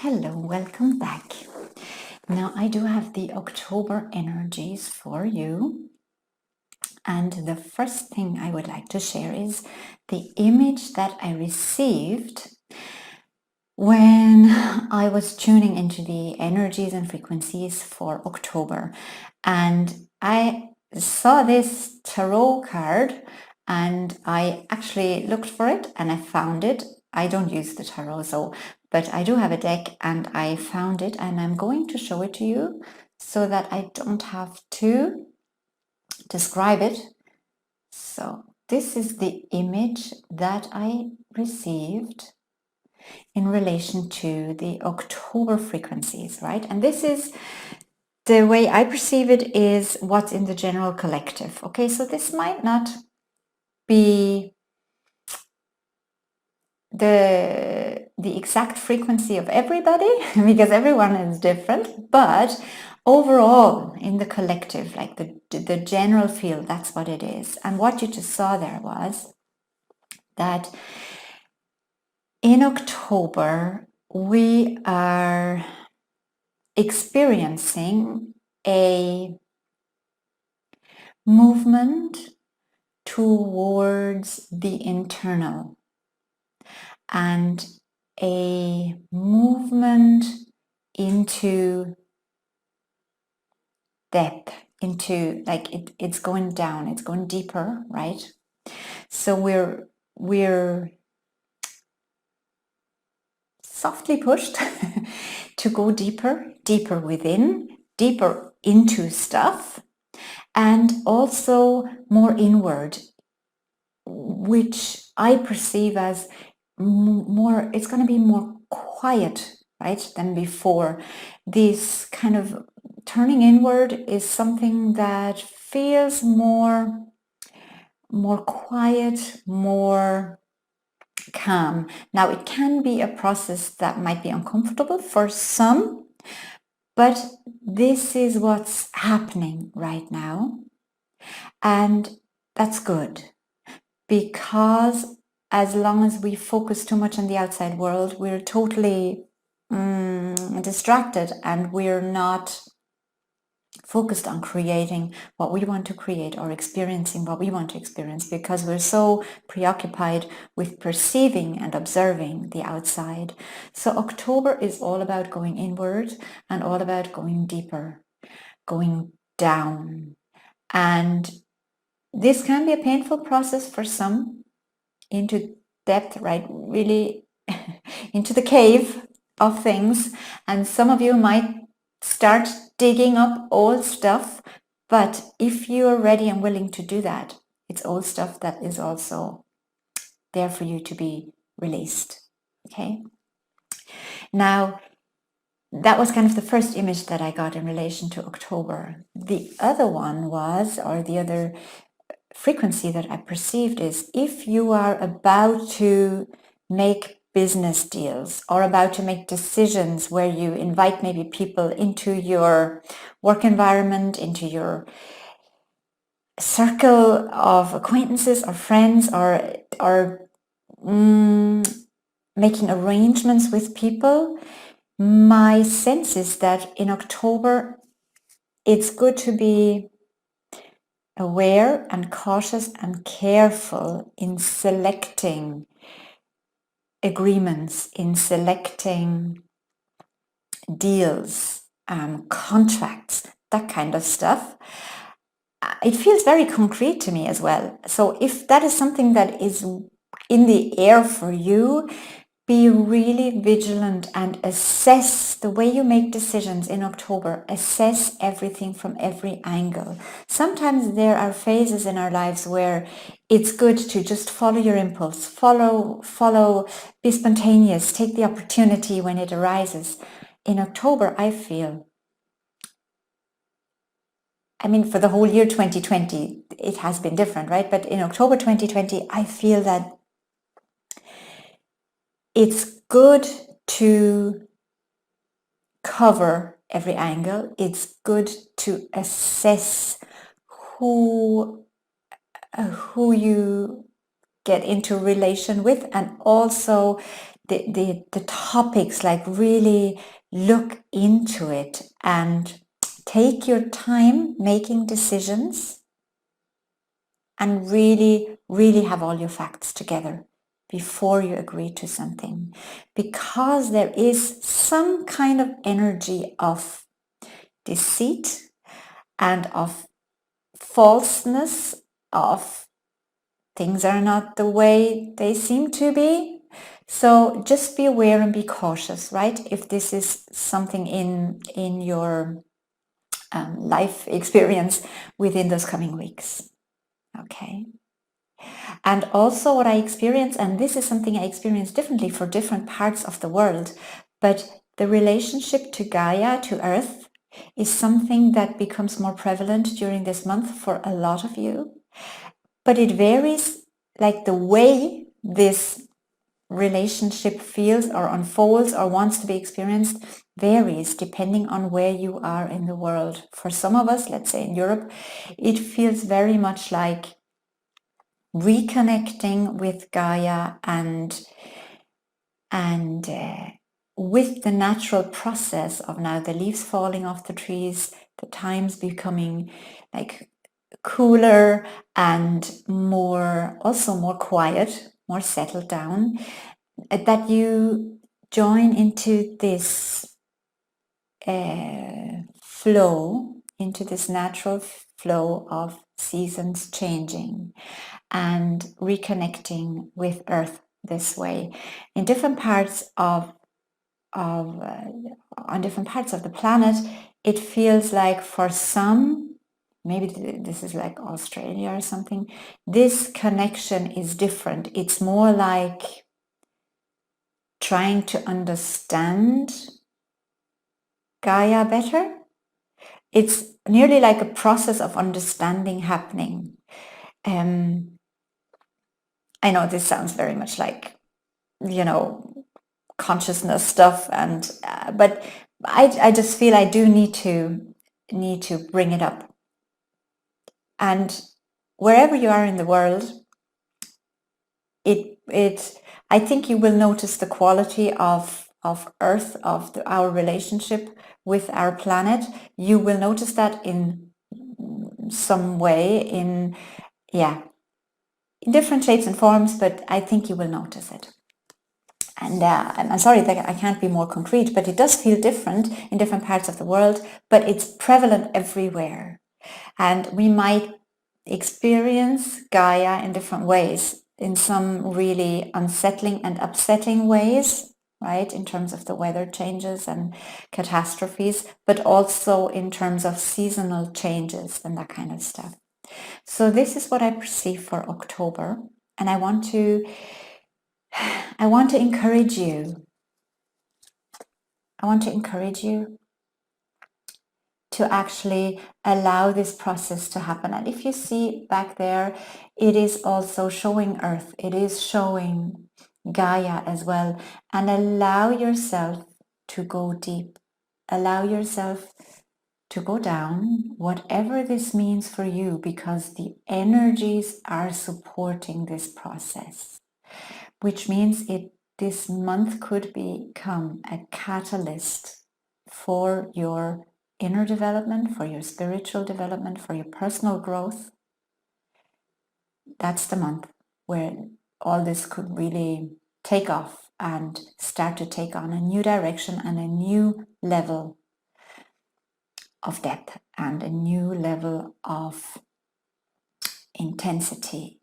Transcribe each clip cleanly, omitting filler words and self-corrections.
Hello, welcome back. Now I do have the October energies for you. And the first thing I would like to share is the image that I received when I was tuning into the energies and frequencies for October. And I saw this tarot card and I actually looked for it and I found it. I don't use the tarot, but I do have a deck and I found it and I'm going to show it to you so that I don't have to describe it. So this is the image that I received in relation to the October frequencies, right? And this is the way I perceive it is what's in the general collective. Okay, so this might not be the exact frequency of everybody because everyone is different, but overall in the collective, like the general feel, that's what it is. And what you just saw there was that in October we are experiencing a movement towards the internal and a movement into depth, into like it's going down, it's going deeper, right? So we're softly pushed to go deeper within, deeper into stuff, and also more inward, which I perceive as more, it's going to be more quiet, right, than before. This kind of turning inward is something that feels more quiet, more calm. Now, it can be a process that might be uncomfortable for some, but this is what's happening right now. And that's good, because as long as we focus too much on the outside world, we're totally distracted and we're not focused on creating what we want to create or experiencing what we want to experience, because we're so preoccupied with perceiving and observing the outside. So October is all about going inward and all about going deeper, going down. And this can be a painful process for some, into depth, right? Really into the cave of things. And some of you might start digging up old stuff. But if you are ready and willing to do that, it's old stuff that is also there for you to be released. Okay. Now, that was kind of the first image that I got in relation to October. The other one was, or the other frequency that I perceived is, if you are about to make business deals or about to make decisions where you invite maybe people into your work environment, into your circle of acquaintances or friends, or making arrangements with people, my sense is that in October it's good to be aware and cautious and careful in selecting agreements, in selecting deals, contracts, that kind of stuff. It feels very concrete to me as well. So if that is something that is in the air for you, be really vigilant and assess the way you make decisions in October. Assess everything from every angle. Sometimes there are phases in our lives where it's good to just follow your impulse, follow, be spontaneous, take the opportunity when it arises. In October, I feel, I mean, for the whole year 2020, it has been different, right? But in October 2020, I feel that it's good to cover every angle. It's good to assess who you get into relation with, and also the topics, like really look into it and take your time making decisions and really, really have all your facts together before you agree to something. Because there is some kind of energy of deceit and of falseness, of things are not the way they seem to be. So just be aware and be cautious, right? If this is something in your life experience within those coming weeks. Okay. And also what I experience, and this is something I experience differently for different parts of the world, but the relationship to Gaia, to Earth, is something that becomes more prevalent during this month for a lot of you. But it varies, like the way this relationship feels or unfolds or wants to be experienced varies depending on where you are in the world. For some of us, let's say in Europe, it feels very much like reconnecting with Gaia and with the natural process of now the leaves falling off the trees, the times becoming like cooler and also more quiet, more settled down, that you join into this flow, into this natural flow of seasons changing and reconnecting with Earth this way. In different parts on different parts of the planet, it feels like for some, maybe this is like Australia or something, this connection is different. It's more like trying to understand Gaia better. It's nearly like a process of understanding happening. I know this sounds very much like, consciousness stuff, and but I just feel I do need to bring it up. And wherever you are in the world, I think you will notice the quality of Earth, of our relationship with our planet. You will notice that in some way, in different shapes and forms, but I think you will notice it. And I'm sorry that I can't be more concrete, but it does feel different in different parts of the world, but it's prevalent everywhere. And we might experience Gaia in different ways, in some really unsettling and upsetting ways, right, in terms of the weather changes and catastrophes, but also in terms of seasonal changes and that kind of stuff. So this is what I perceive for October, and I want to encourage you. I want to encourage you to actually allow this process to happen. And if you see back there, it is also showing Earth. It is showing Gaia as well. And allow yourself to go deep. Allow yourself to go down, whatever this means for you, because the energies are supporting this process, which means this month could become a catalyst for your inner development, for your spiritual development, for your personal growth. That's the month where all this could really take off and start to take on a new direction and a new level of depth and a new level of intensity,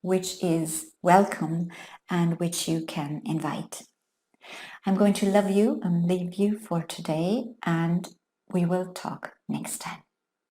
which is welcome and which you can invite. I'm going to love you and leave you for today, and we will talk next time.